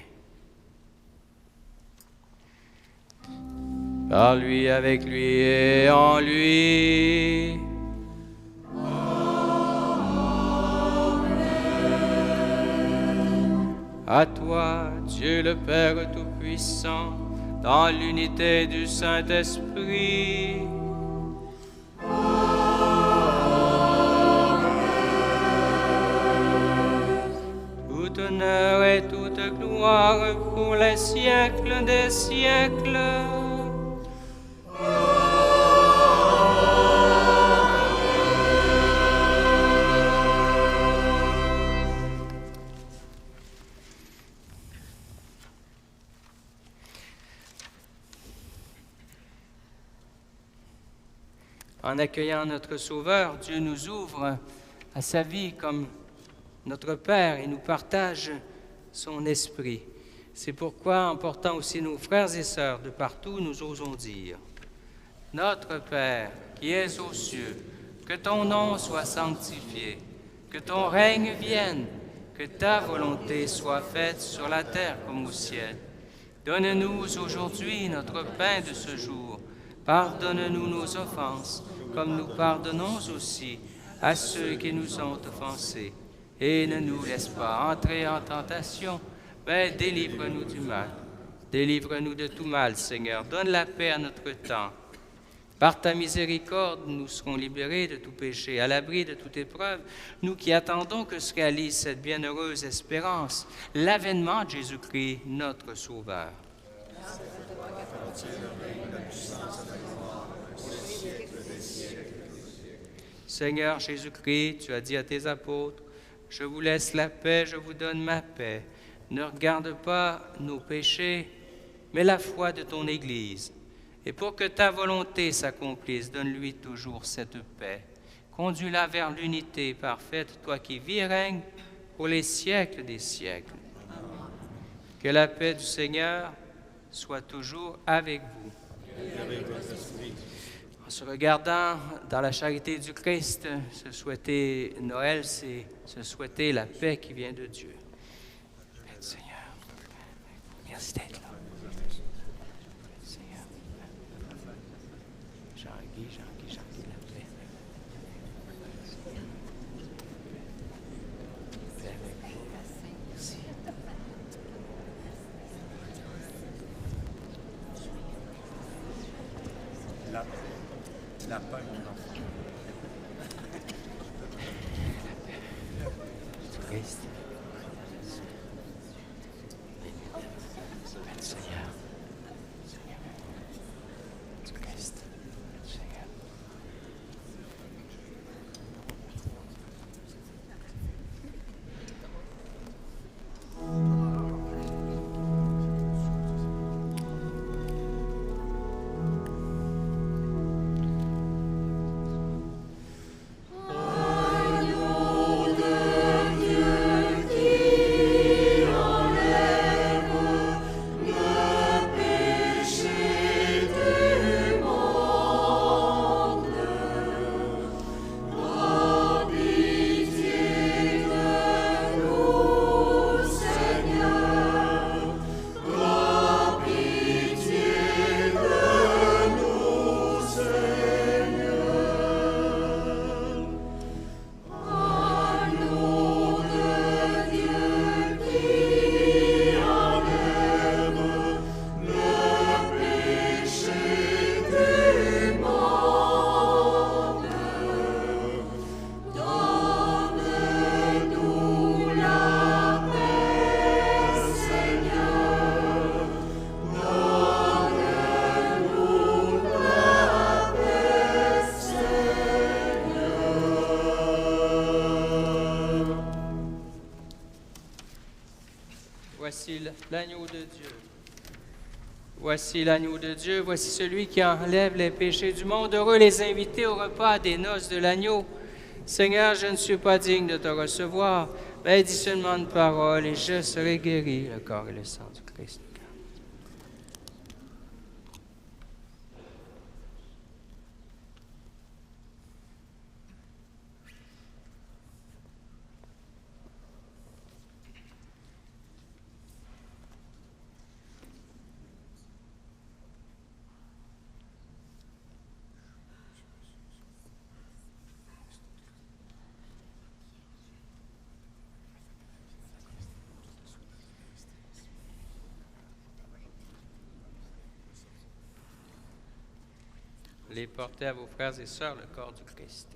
Par lui, avec lui et en lui. À toi, Dieu le Père Tout-Puissant, dans l'unité du Saint-Esprit. gloire pour les siècles des siècles. En accueillant notre Sauveur, Dieu nous ouvre à sa vie comme notre Père et nous partage son esprit. C'est pourquoi, en portant aussi nos frères et sœurs de partout, nous osons dire: Notre Père, qui es aux cieux, que ton nom soit sanctifié, que ton règne vienne, que ta volonté soit faite sur la terre comme au ciel. Donne-nous aujourd'hui notre pain de ce jour. Pardonne-nous nos offenses, comme nous pardonnons aussi à ceux qui nous ont offensés. Et ne nous laisse pas entrer en tentation, mais délivre-nous du mal. Délivre-nous de tout mal, Seigneur. Donne la paix à notre temps. Par ta miséricorde, nous serons libérés de tout péché, à l'abri de toute épreuve, nous qui attendons que se réalise cette bienheureuse espérance, l'avènement de Jésus-Christ, notre Sauveur. Seigneur Jésus-Christ, tu as dit à tes apôtres: je vous laisse la paix, je vous donne ma paix. Ne regarde pas nos péchés, mais la foi de ton Église. Et pour que ta volonté s'accomplisse, donne-lui toujours cette paix. Conduis-la vers l'unité parfaite, toi qui vis et règnes pour les siècles des siècles. Que la paix du Seigneur soit toujours avec vous. En se regardant dans la charité du Christ, se souhaiter Noël, c'est se souhaiter la paix qui vient de Dieu. Paix du Seigneur. Merci d'être là. Seigneur. Jean-Guy, la paix. Paix avec vous. Merci. La paix, mon enfant. Christ. Paix du Seigneur. Du Christ. Du Seigneur. Voici l'agneau de Dieu. Voici l'agneau de Dieu. Voici celui qui enlève les péchés du monde. Heureux les invités au repas des noces de l'agneau. Seigneur, je ne suis pas digne de te recevoir, mais dis seulement une parole et je serai guéri. Le corps et le sang du Christ. Les porter à vos frères et sœurs le corps du Christ.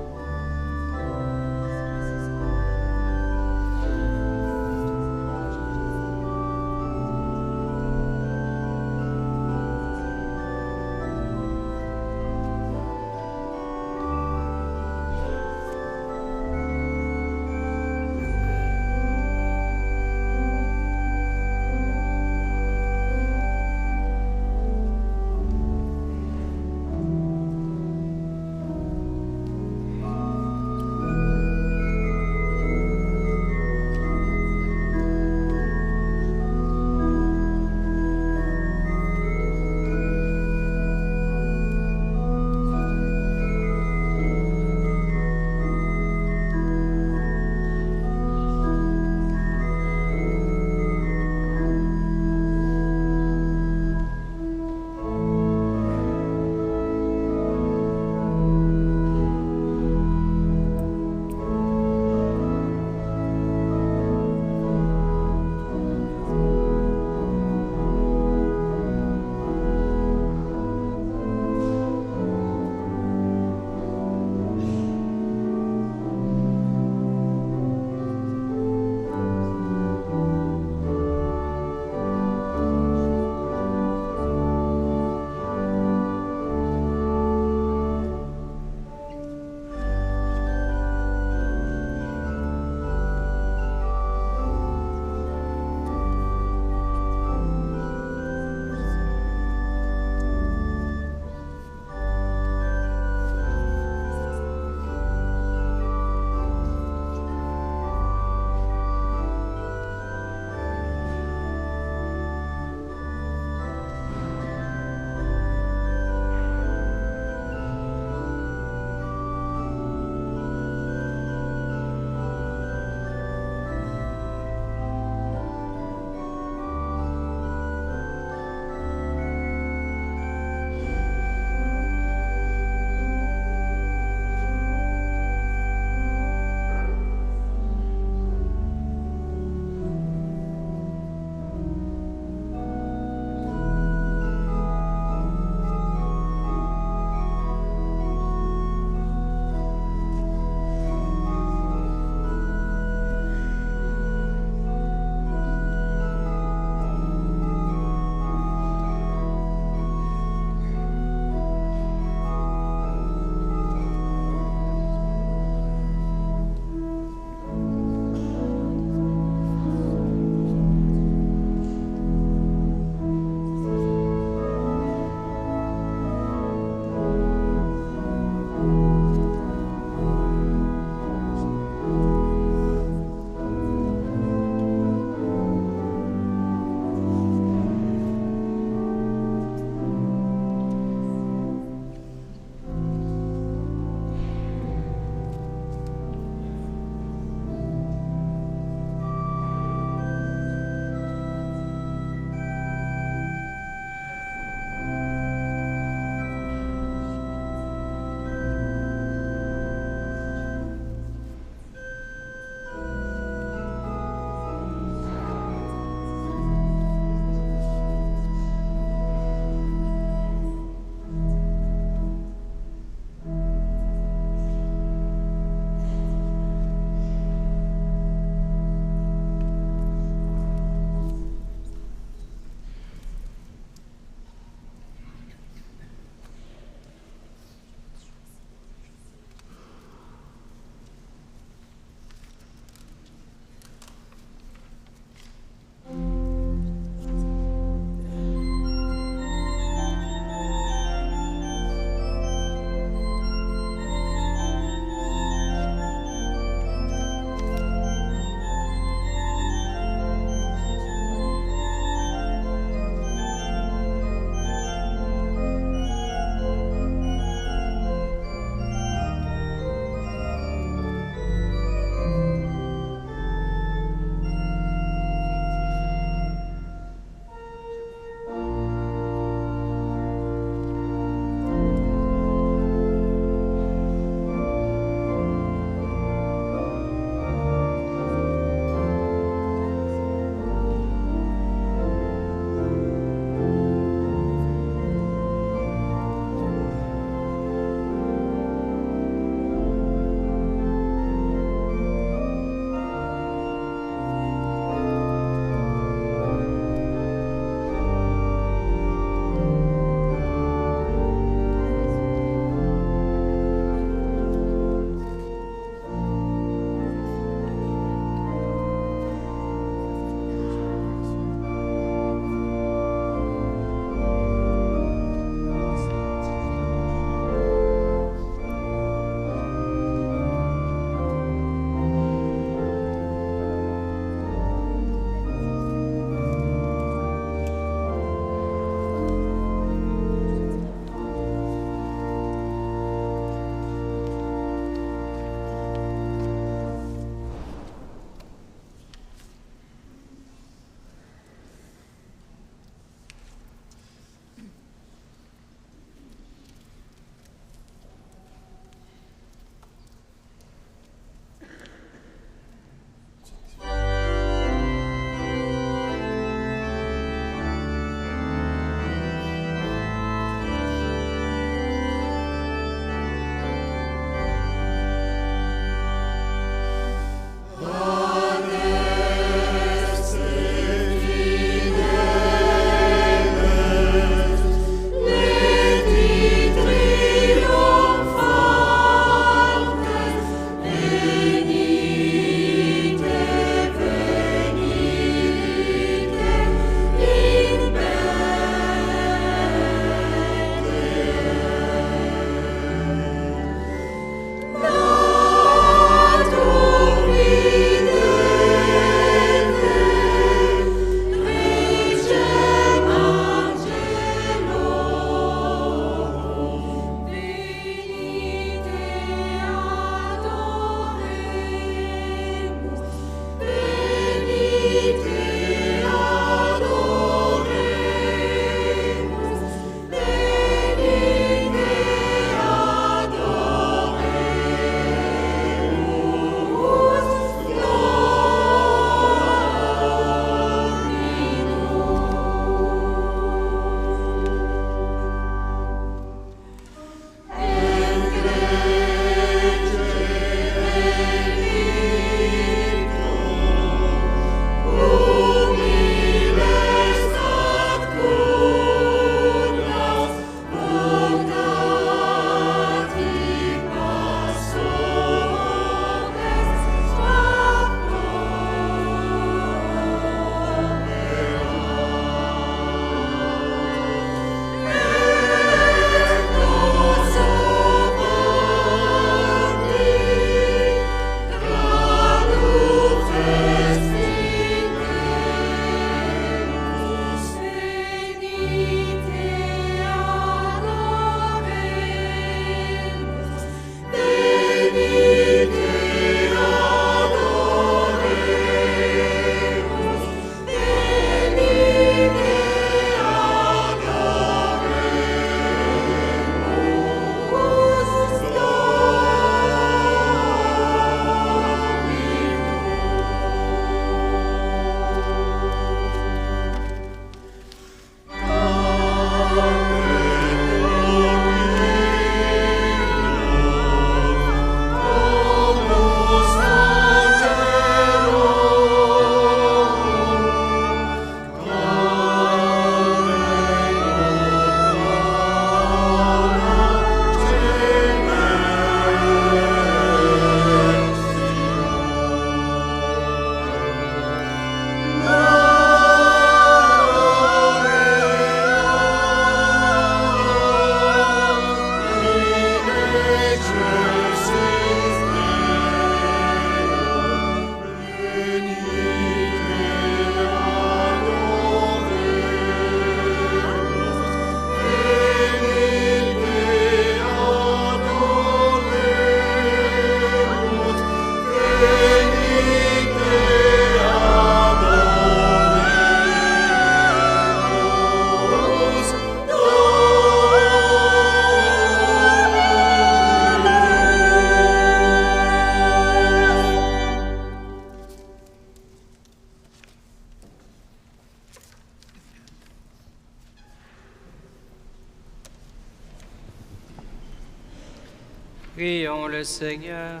Prions le Seigneur.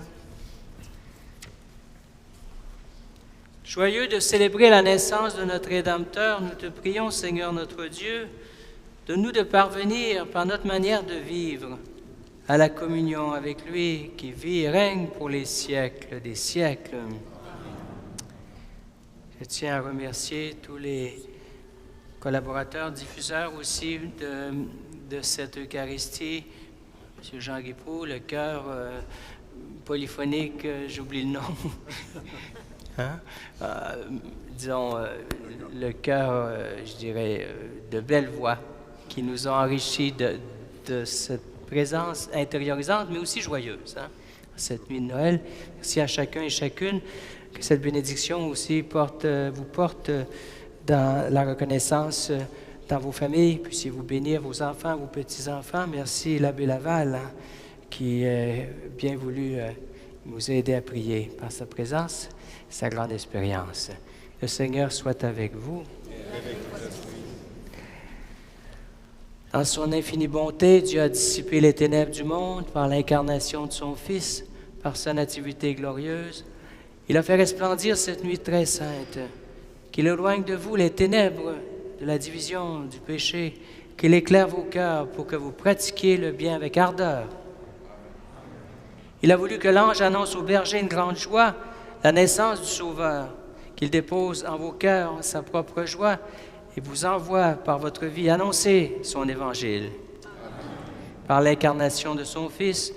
Joyeux de célébrer la naissance de notre Rédempteur, nous te prions, Seigneur notre Dieu, de parvenir par notre manière de vivre à la communion avec lui qui vit et règne pour les siècles des siècles. Je tiens à remercier tous les collaborateurs, diffuseurs aussi de cette Eucharistie. M. Jean Guiproux, le chœur polyphonique, j'oublie le nom. Le chœur, je dirais, de belles voix qui nous ont enrichis de cette présence intériorisante, mais aussi joyeuse, cette nuit de Noël. Merci à chacun et chacune. Que cette bénédiction aussi vous porte dans la reconnaissance dans vos familles. Puissiez-vous bénir vos enfants, vos petits-enfants. Merci l'abbé Laval qui a bien voulu nous aider à prier par sa présence, sa grande expérience. Le Seigneur soit avec vous. Dans son infinie bonté, Dieu a dissipé les ténèbres du monde par l'incarnation de son Fils, par sa nativité glorieuse. Il a fait resplendir cette nuit très sainte, qu'il éloigne de vous les ténèbres de la division, du péché, qu'il éclaire vos cœurs pour que vous pratiquiez le bien avec ardeur. Il a voulu que l'ange annonce aux bergers une grande joie, la naissance du Sauveur, qu'il dépose en vos cœurs sa propre joie et vous envoie par votre vie annoncer son évangile. Par l'incarnation de son Fils,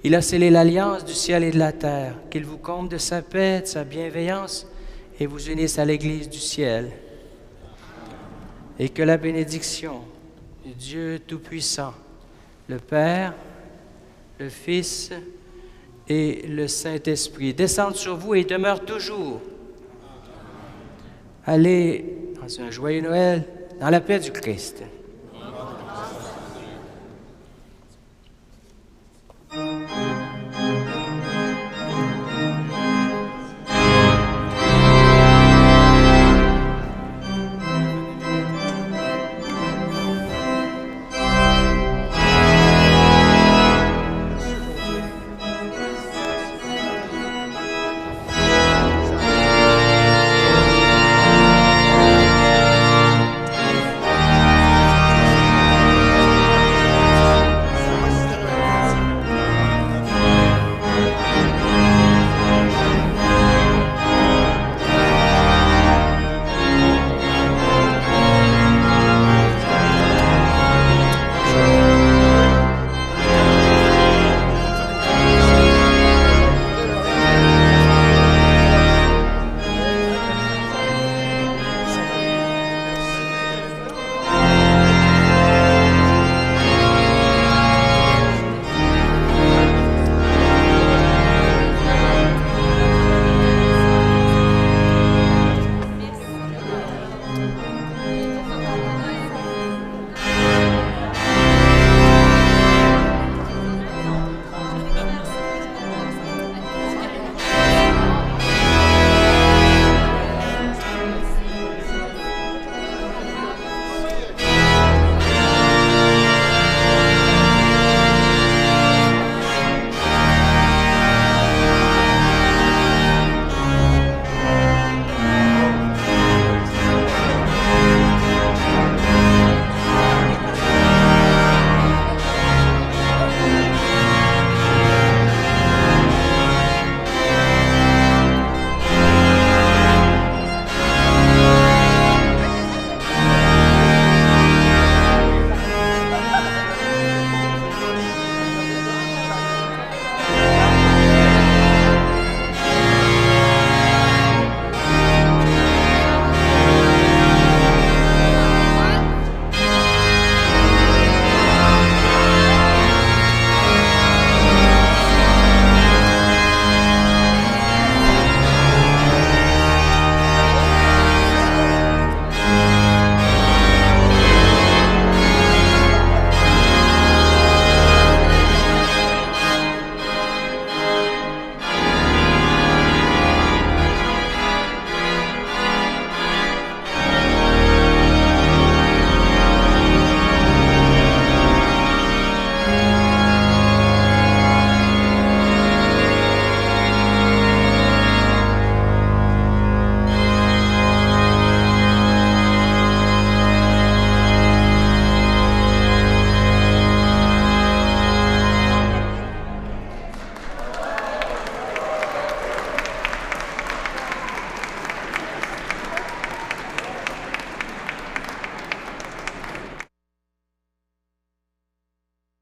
il a scellé l'alliance du ciel et de la terre, qu'il vous comble de sa paix, de sa bienveillance et vous unisse à l'Église du ciel. Et que la bénédiction du Dieu Tout-Puissant, le Père, le Fils et le Saint-Esprit descendent sur vous et demeurent toujours. Allez dans un joyeux Noël, dans la paix du Christ.